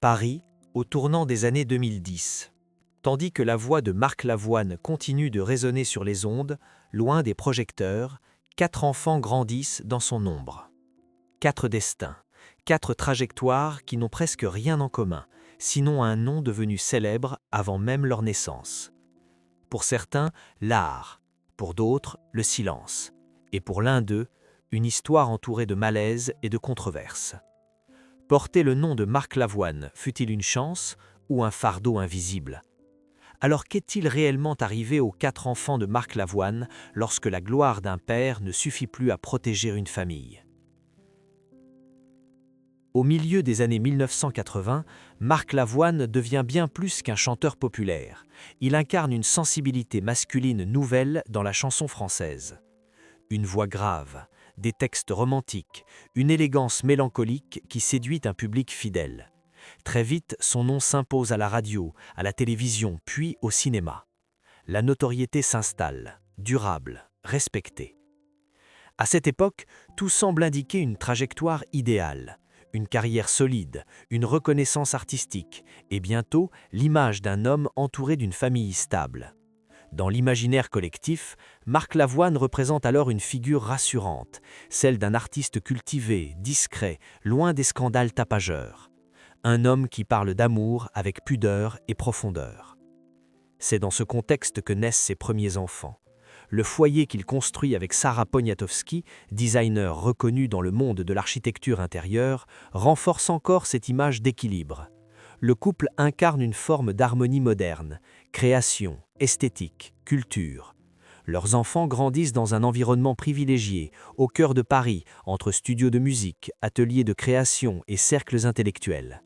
Paris, au tournant des années 2010. Tandis que la voix de Marc Lavoine continue de résonner sur les ondes, loin des projecteurs, 4 enfants grandissent dans son ombre. 4 destins, 4 trajectoires qui n'ont presque rien en commun, sinon un nom devenu célèbre avant même leur naissance. Pour certains, l'art, pour d'autres, le silence, et pour l'un d'eux, une histoire entourée de malaise et de controverses. Porter le nom de Marc Lavoine fut-il une chance ou un fardeau invisible? Alors qu'est-il réellement arrivé aux 4 enfants de Marc Lavoine lorsque la gloire d'un père ne suffit plus à protéger une famille? Au milieu des années 1980, Marc Lavoine devient bien plus qu'un chanteur populaire. Il incarne une sensibilité masculine nouvelle dans la chanson française. Une voix grave, des textes romantiques, une élégance mélancolique qui séduit un public fidèle. Très vite, son nom s'impose à la radio, à la télévision, puis au cinéma. La notoriété s'installe, durable, respectée. À cette époque, tout semble indiquer une trajectoire idéale, une carrière solide, une reconnaissance artistique, et bientôt l'image d'un homme entouré d'une famille stable. Dans l'imaginaire collectif, Marc Lavoine représente alors une figure rassurante, celle d'un artiste cultivé, discret, loin des scandales tapageurs. Un homme qui parle d'amour avec pudeur et profondeur. C'est dans ce contexte que naissent ses premiers enfants. Le foyer qu'il construit avec Sarah Poniatowski, designer reconnu dans le monde de l'architecture intérieure, renforce encore cette image d'équilibre. Le couple incarne une forme d'harmonie moderne, création, esthétique, culture. Leurs enfants grandissent dans un environnement privilégié, au cœur de Paris, entre studios de musique, ateliers de création et cercles intellectuels.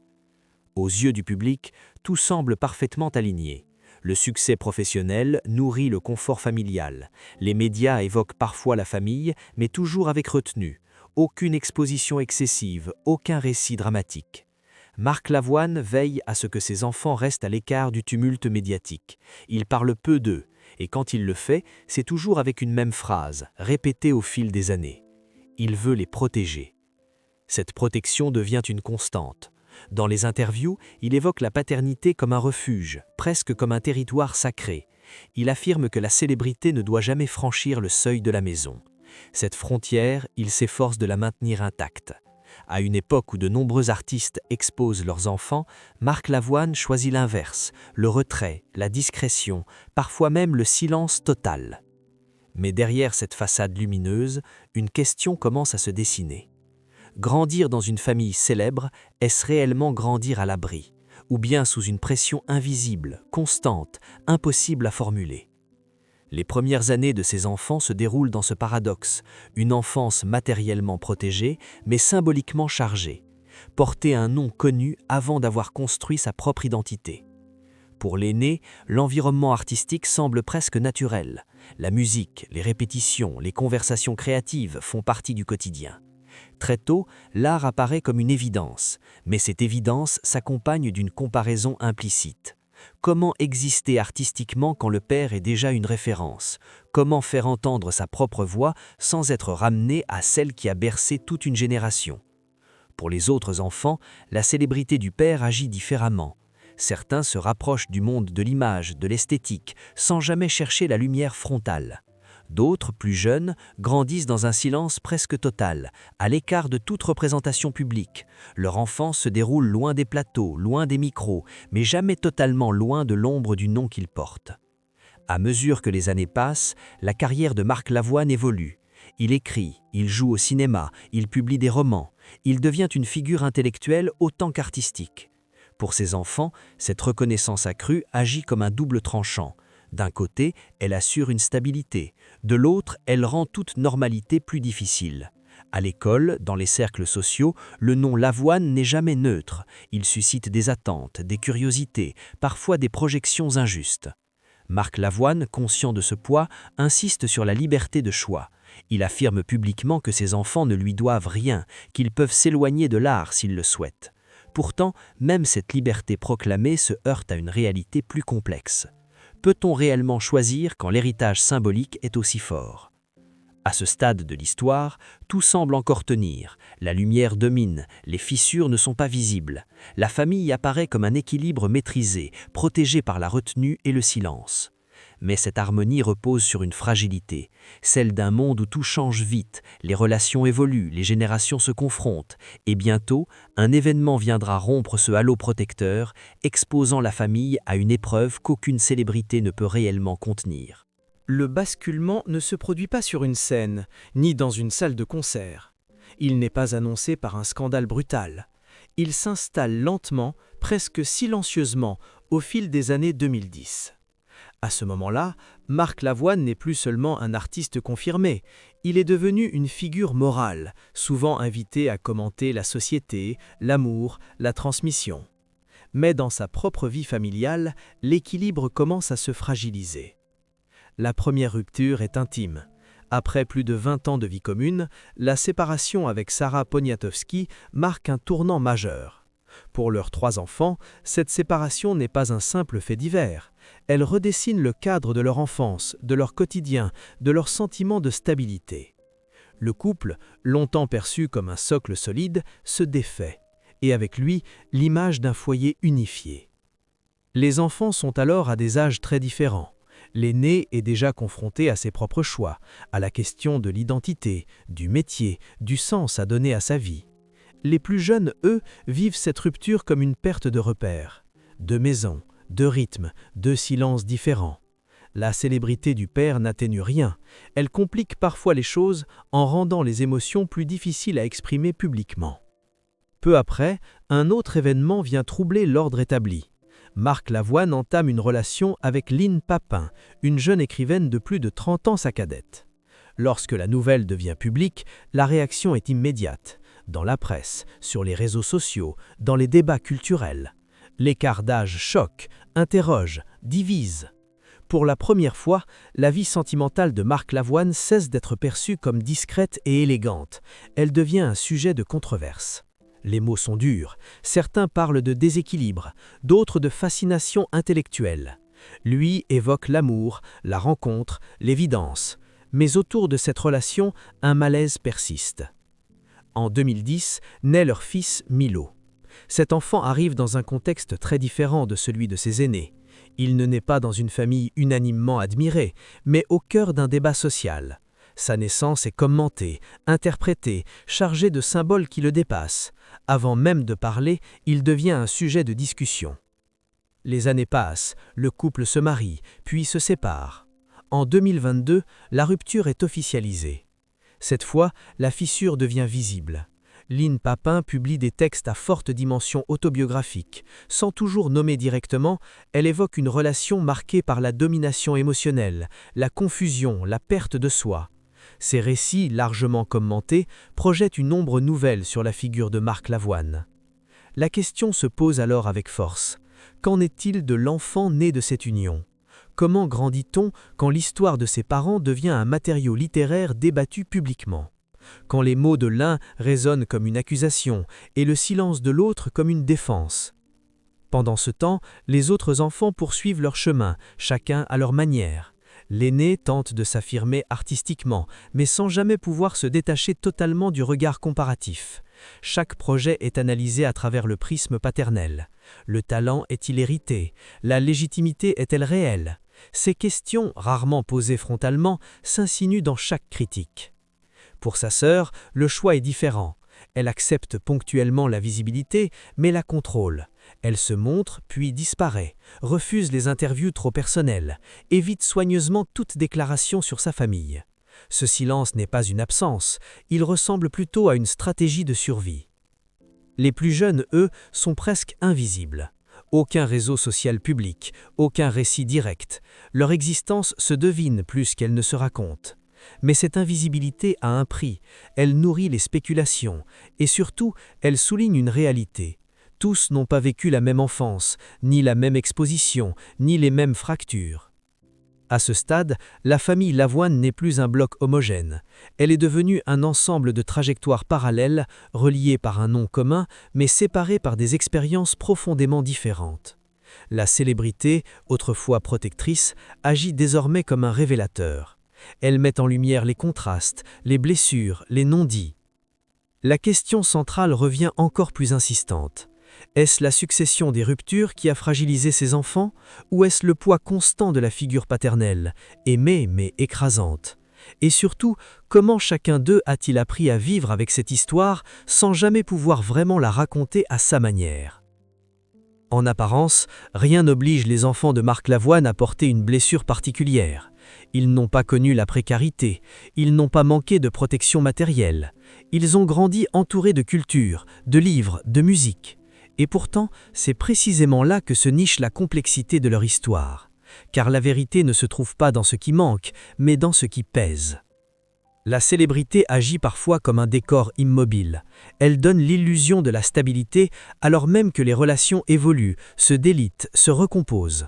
Aux yeux du public, tout semble parfaitement aligné. Le succès professionnel nourrit le confort familial. Les médias évoquent parfois la famille, mais toujours avec retenue. Aucune exposition excessive, aucun récit dramatique. Marc Lavoine veille à ce que ses enfants restent à l'écart du tumulte médiatique. Il parle peu d'eux, et quand il le fait, c'est toujours avec une même phrase, répétée au fil des années. Il veut les protéger. Cette protection devient une constante. Dans les interviews, il évoque la paternité comme un refuge, presque comme un territoire sacré. Il affirme que la célébrité ne doit jamais franchir le seuil de la maison. Cette frontière, il s'efforce de la maintenir intacte. À une époque où de nombreux artistes exposent leurs enfants, Marc Lavoine choisit l'inverse, le retrait, la discrétion, parfois même le silence total. Mais derrière cette façade lumineuse, une question commence à se dessiner. Grandir dans une famille célèbre, est-ce réellement grandir à l'abri, ou bien sous une pression invisible, constante, impossible à formuler? Les premières années de ces enfants se déroulent dans ce paradoxe, une enfance matériellement protégée, mais symboliquement chargée. Porter un nom connu avant d'avoir construit sa propre identité. Pour l'aîné, l'environnement artistique semble presque naturel. La musique, les répétitions, les conversations créatives font partie du quotidien. Très tôt, l'art apparaît comme une évidence, mais cette évidence s'accompagne d'une comparaison implicite. Comment exister artistiquement quand le père est déjà une référence? Comment faire entendre sa propre voix sans être ramené à celle qui a bercé toute une génération? Pour les autres enfants, la célébrité du père agit différemment. Certains se rapprochent du monde de l'image, de l'esthétique, sans jamais chercher la lumière frontale. D'autres, plus jeunes, grandissent dans un silence presque total, à l'écart de toute représentation publique. Leur enfance se déroule loin des plateaux, loin des micros, mais jamais totalement loin de l'ombre du nom qu'ils portent. À mesure que les années passent, la carrière de Marc Lavoine évolue. Il écrit, il joue au cinéma, il publie des romans. Il devient une figure intellectuelle autant qu'artistique. Pour ses enfants, cette reconnaissance accrue agit comme un double tranchant. D'un côté, elle assure une stabilité. De l'autre, elle rend toute normalité plus difficile. À l'école, dans les cercles sociaux, le nom Lavoine n'est jamais neutre. Il suscite des attentes, des curiosités, parfois des projections injustes. Marc Lavoine, conscient de ce poids, insiste sur la liberté de choix. Il affirme publiquement que ses enfants ne lui doivent rien, qu'ils peuvent s'éloigner de l'art s'ils le souhaitent. Pourtant, même cette liberté proclamée se heurte à une réalité plus complexe. Peut-on réellement choisir quand l'héritage symbolique est aussi fort? À ce stade de l'histoire, tout semble encore tenir. La lumière domine, les fissures ne sont pas visibles. La famille apparaît comme un équilibre maîtrisé, protégé par la retenue et le silence. Mais cette harmonie repose sur une fragilité, celle d'un monde où tout change vite, les relations évoluent, les générations se confrontent, et bientôt, un événement viendra rompre ce halo protecteur, exposant la famille à une épreuve qu'aucune célébrité ne peut réellement contenir. Le basculement ne se produit pas sur une scène, ni dans une salle de concert. Il n'est pas annoncé par un scandale brutal. Il s'installe lentement, presque silencieusement, au fil des années 2010. À ce moment-là, Marc Lavoine n'est plus seulement un artiste confirmé, il est devenu une figure morale, souvent invité à commenter la société, l'amour, la transmission. Mais dans sa propre vie familiale, l'équilibre commence à se fragiliser. La première rupture est intime. Après plus de 20 ans de vie commune, la séparation avec Sarah Poniatowski marque un tournant majeur. Pour leurs 3 enfants, cette séparation n'est pas un simple fait divers. Elle redessine le cadre de leur enfance, de leur quotidien, de leur sentiment de stabilité. Le couple, longtemps perçu comme un socle solide, se défait, et avec lui, l'image d'un foyer unifié. Les enfants sont alors à des âges très différents. L'aîné est déjà confronté à ses propres choix, à la question de l'identité, du métier, du sens à donner à sa vie. Les plus jeunes, eux, vivent cette rupture comme une perte de repères, de maison, de rythme, de silence différents. La célébrité du père n'atténue rien, elle complique parfois les choses en rendant les émotions plus difficiles à exprimer publiquement. Peu après, un autre événement vient troubler l'ordre établi. Marc Lavoine entame une relation avec Lynne Papin, une jeune écrivaine de plus de 30 ans sa cadette. Lorsque la nouvelle devient publique, la réaction est immédiate. Dans la presse, sur les réseaux sociaux, dans les débats culturels. L'écart d'âge choque, interroge, divise. Pour la première fois, la vie sentimentale de Marc Lavoine cesse d'être perçue comme discrète et élégante. Elle devient un sujet de controverse. Les mots sont durs, certains parlent de déséquilibre, d'autres de fascination intellectuelle. Lui évoque l'amour, la rencontre, l'évidence. Mais autour de cette relation, un malaise persiste. En 2010, naît leur fils Milo. Cet enfant arrive dans un contexte très différent de celui de ses aînés. Il ne naît pas dans une famille unanimement admirée, mais au cœur d'un débat social. Sa naissance est commentée, interprétée, chargée de symboles qui le dépassent. Avant même de parler, il devient un sujet de discussion. Les années passent, le couple se marie, puis se sépare. En 2022, la rupture est officialisée. Cette fois, la fissure devient visible. Lynne Papin publie des textes à forte dimension autobiographique. Sans toujours nommer directement, elle évoque une relation marquée par la domination émotionnelle, la confusion, la perte de soi. Ces récits, largement commentés, projettent une ombre nouvelle sur la figure de Marc Lavoine. La question se pose alors avec force. Qu'en est-il de l'enfant né de cette union ? Comment grandit-on quand l'histoire de ses parents devient un matériau littéraire débattu publiquement ? Quand les mots de l'un résonnent comme une accusation et le silence de l'autre comme une défense. Pendant ce temps, les autres enfants poursuivent leur chemin, chacun à leur manière. L'aîné tente de s'affirmer artistiquement, mais sans jamais pouvoir se détacher totalement du regard comparatif. Chaque projet est analysé à travers le prisme paternel. Le talent est-il hérité? La légitimité est-elle réelle? Ces questions, rarement posées frontalement, s'insinuent dans chaque critique. Pour sa sœur, le choix est différent. Elle accepte ponctuellement la visibilité, mais la contrôle. Elle se montre, puis disparaît, refuse les interviews trop personnelles, évite soigneusement toute déclaration sur sa famille. Ce silence n'est pas une absence, il ressemble plutôt à une stratégie de survie. Les plus jeunes, eux, sont presque invisibles. Aucun réseau social public, aucun récit direct. Leur existence se devine plus qu'elle ne se raconte. Mais cette invisibilité a un prix, elle nourrit les spéculations, et surtout, elle souligne une réalité. Tous n'ont pas vécu la même enfance, ni la même exposition, ni les mêmes fractures. À ce stade, la famille Lavoine n'est plus un bloc homogène. Elle est devenue un ensemble de trajectoires parallèles, reliées par un nom commun, mais séparées par des expériences profondément différentes. La célébrité, autrefois protectrice, agit désormais comme un révélateur. Elle met en lumière les contrastes, les blessures, les non-dits. La question centrale revient encore plus insistante. Est-ce la succession des ruptures qui a fragilisé ces enfants, ou est-ce le poids constant de la figure paternelle, aimée mais écrasante? Et surtout, comment chacun d'eux a-t-il appris à vivre avec cette histoire sans jamais pouvoir vraiment la raconter à sa manière? En apparence, rien n'oblige les enfants de Marc Lavoine à porter une blessure particulière. Ils n'ont pas connu la précarité, ils n'ont pas manqué de protection matérielle. Ils ont grandi entourés de culture, de livres, de musique. Et pourtant, c'est précisément là que se niche la complexité de leur histoire. Car la vérité ne se trouve pas dans ce qui manque, mais dans ce qui pèse. La célébrité agit parfois comme un décor immobile. Elle donne l'illusion de la stabilité alors même que les relations évoluent, se délitent, se recomposent.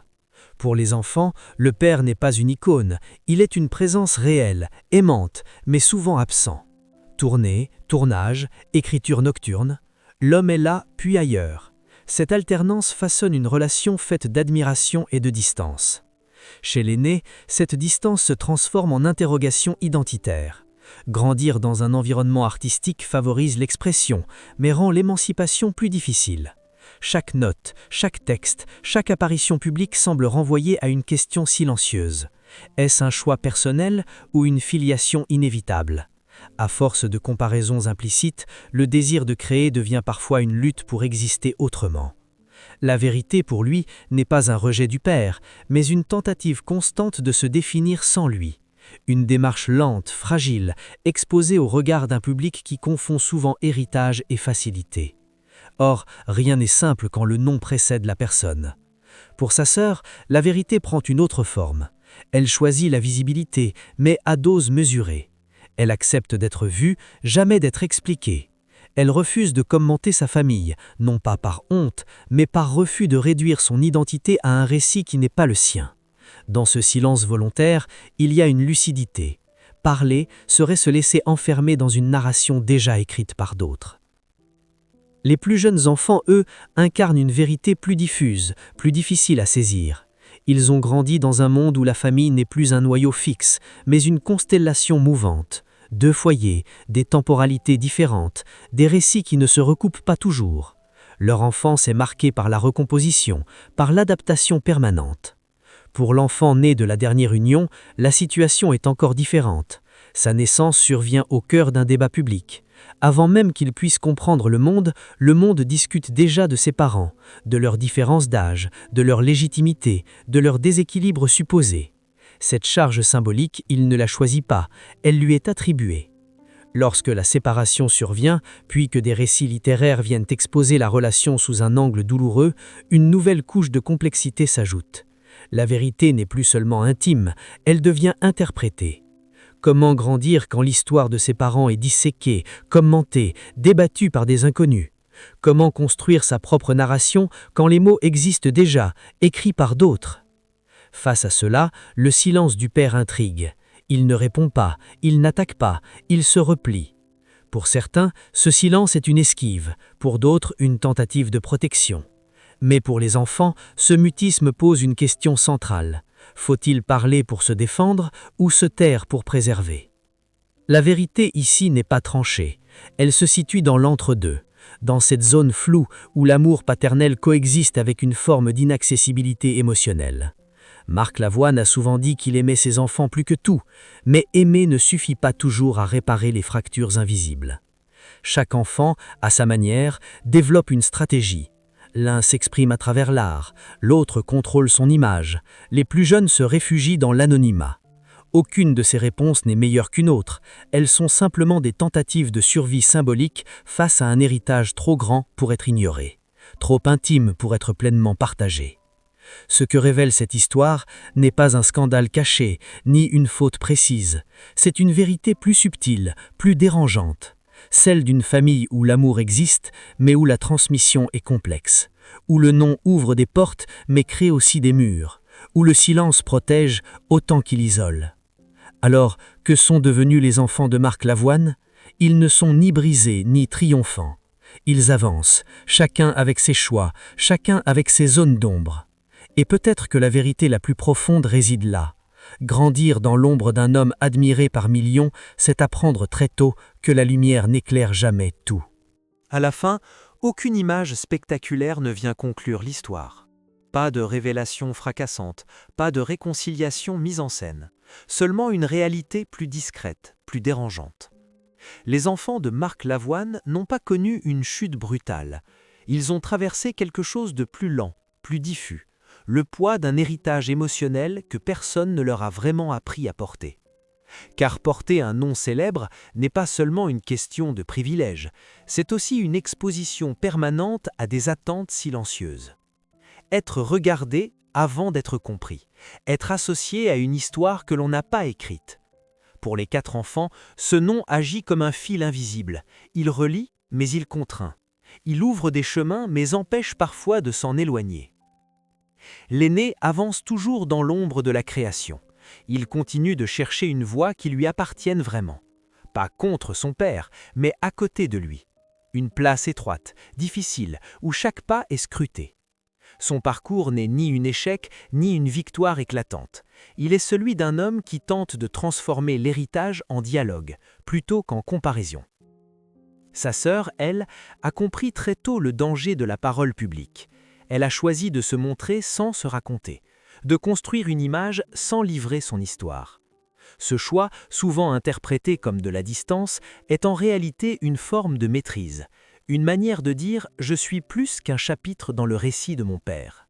Pour les enfants, le père n'est pas une icône, il est une présence réelle, aimante, mais souvent absent. Tournée, tournage, écriture nocturne, l'homme est là puis ailleurs. Cette alternance façonne une relation faite d'admiration et de distance. Chez l'aîné, cette distance se transforme en interrogation identitaire. Grandir dans un environnement artistique favorise l'expression, mais rend l'émancipation plus difficile. Chaque note, chaque texte, chaque apparition publique semble renvoyer à une question silencieuse. Est-ce un choix personnel ou une filiation inévitable? À force de comparaisons implicites, le désir de créer devient parfois une lutte pour exister autrement. La vérité pour lui n'est pas un rejet du père, mais une tentative constante de se définir sans lui. Une démarche lente, fragile, exposée au regard d'un public qui confond souvent héritage et facilité. Or, rien n'est simple quand le nom précède la personne. Pour sa sœur, la vérité prend une autre forme. Elle choisit la visibilité, mais à dose mesurée. Elle accepte d'être vue, jamais d'être expliquée. Elle refuse de commenter sa famille, non pas par honte, mais par refus de réduire son identité à un récit qui n'est pas le sien. Dans ce silence volontaire, il y a une lucidité. Parler serait se laisser enfermer dans une narration déjà écrite par d'autres. Les plus jeunes enfants, eux, incarnent une vérité plus diffuse, plus difficile à saisir. Ils ont grandi dans un monde où la famille n'est plus un noyau fixe, mais une constellation mouvante. 2 foyers, des temporalités différentes, des récits qui ne se recoupent pas toujours. Leur enfance est marquée par la recomposition, par l'adaptation permanente. Pour l'enfant né de la dernière union, la situation est encore différente. Sa naissance survient au cœur d'un débat public. Avant même qu'il puisse comprendre le monde discute déjà de ses parents, de leurs différences d'âge, de leur légitimité, de leur déséquilibre supposé. Cette charge symbolique, il ne la choisit pas, elle lui est attribuée. Lorsque la séparation survient, puis que des récits littéraires viennent exposer la relation sous un angle douloureux, une nouvelle couche de complexité s'ajoute. La vérité n'est plus seulement intime, elle devient interprétée. Comment grandir quand l'histoire de ses parents est disséquée, commentée, débattue par des inconnus? Comment construire sa propre narration quand les mots existent déjà, écrits par d'autres? Face à cela, le silence du père intrigue. Il ne répond pas, il n'attaque pas, il se replie. Pour certains, ce silence est une esquive, pour d'autres, une tentative de protection. Mais pour les enfants, ce mutisme pose une question centrale. Faut-il parler pour se défendre ou se taire pour préserver? La vérité ici n'est pas tranchée. Elle se situe dans l'entre-deux, dans cette zone floue où l'amour paternel coexiste avec une forme d'inaccessibilité émotionnelle. Marc Lavoine a souvent dit qu'il aimait ses enfants plus que tout, mais aimer ne suffit pas toujours à réparer les fractures invisibles. Chaque enfant, à sa manière, développe une stratégie. L'un s'exprime à travers l'art, l'autre contrôle son image, les plus jeunes se réfugient dans l'anonymat. Aucune de ces réponses n'est meilleure qu'une autre, elles sont simplement des tentatives de survie symbolique face à un héritage trop grand pour être ignoré, trop intime pour être pleinement partagé. Ce que révèle cette histoire n'est pas un scandale caché, ni une faute précise, c'est une vérité plus subtile, plus dérangeante. Celle d'une famille où l'amour existe, mais où la transmission est complexe, où le nom ouvre des portes, mais crée aussi des murs, où le silence protège autant qu'il isole. Alors, que sont devenus les enfants de Marc Lavoine? Ils ne sont ni brisés, ni triomphants. Ils avancent, chacun avec ses choix, chacun avec ses zones d'ombre. Et peut-être que la vérité la plus profonde réside là, Grandir dans l'ombre d'un homme admiré par millions, c'est apprendre très tôt que la lumière n'éclaire jamais tout. À la fin, aucune image spectaculaire ne vient conclure l'histoire. Pas de révélation fracassante, pas de réconciliation mise en scène. Seulement une réalité plus discrète, plus dérangeante. Les enfants de Marc Lavoine n'ont pas connu une chute brutale. Ils ont traversé quelque chose de plus lent, plus diffus, le poids d'un héritage émotionnel que personne ne leur a vraiment appris à porter. Car porter un nom célèbre n'est pas seulement une question de privilège, c'est aussi une exposition permanente à des attentes silencieuses. Être regardé avant d'être compris, être associé à une histoire que l'on n'a pas écrite. Pour les 4 enfants, ce nom agit comme un fil invisible. Il relie, mais il contraint. Il ouvre des chemins, mais empêche parfois de s'en éloigner. L'aîné avance toujours dans l'ombre de la création. Il continue de chercher une voie qui lui appartienne vraiment. Pas contre son père, mais à côté de lui. Une place étroite, difficile, où chaque pas est scruté. Son parcours n'est ni un échec, ni une victoire éclatante. Il est celui d'un homme qui tente de transformer l'héritage en dialogue, plutôt qu'en comparaison. Sa sœur, elle, a compris très tôt le danger de la parole publique. Elle a choisi de se montrer sans se raconter, de construire une image sans livrer son histoire. Ce choix, souvent interprété comme de la distance, est en réalité une forme de maîtrise, une manière de dire « je suis plus qu'un chapitre dans le récit de mon père ».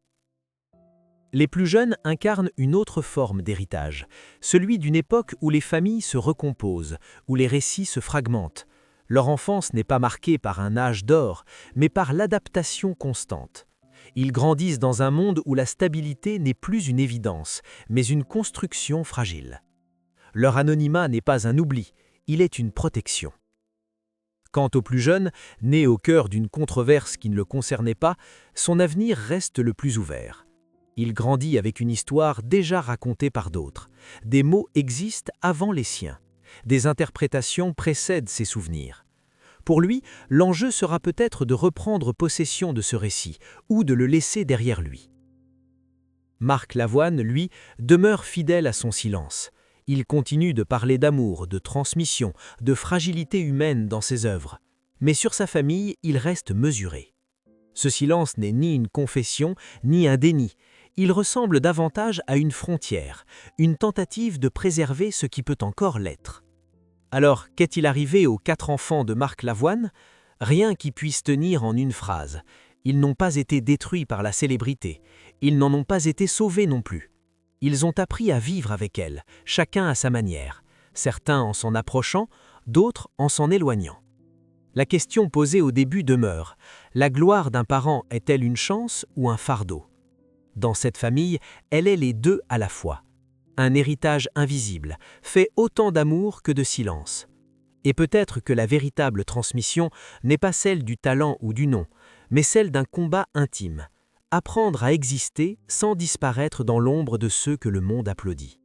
Les plus jeunes incarnent une autre forme d'héritage, celui d'une époque où les familles se recomposent, où les récits se fragmentent. Leur enfance n'est pas marquée par un âge d'or, mais par l'adaptation constante. Ils grandissent dans un monde où la stabilité n'est plus une évidence, mais une construction fragile. Leur anonymat n'est pas un oubli, il est une protection. Quant au plus jeune, né au cœur d'une controverse qui ne le concernait pas, son avenir reste le plus ouvert. Il grandit avec une histoire déjà racontée par d'autres. Des mots existent avant les siens. Des interprétations précèdent ses souvenirs. Pour lui, l'enjeu sera peut-être de reprendre possession de ce récit ou de le laisser derrière lui. Marc Lavoine, lui, demeure fidèle à son silence. Il continue de parler d'amour, de transmission, de fragilité humaine dans ses œuvres. Mais sur sa famille, il reste mesuré. Ce silence n'est ni une confession, ni un déni. Il ressemble davantage à une frontière, une tentative de préserver ce qui peut encore l'être. Alors, qu'est-il arrivé aux 4 enfants de Marc Lavoine? Rien qui puisse tenir en une phrase. Ils n'ont pas été détruits par la célébrité. Ils n'en ont pas été sauvés non plus. Ils ont appris à vivre avec elle, chacun à sa manière, certains en s'en approchant, d'autres en s'en éloignant. La question posée au début demeure, la gloire d'un parent est-elle une chance ou un fardeau? Dans cette famille, elle est les deux à la fois. Un héritage invisible, fait autant d'amour que de silence. Et peut-être que la véritable transmission n'est pas celle du talent ou du nom, mais celle d'un combat intime. Apprendre à exister sans disparaître dans l'ombre de ceux que le monde applaudit.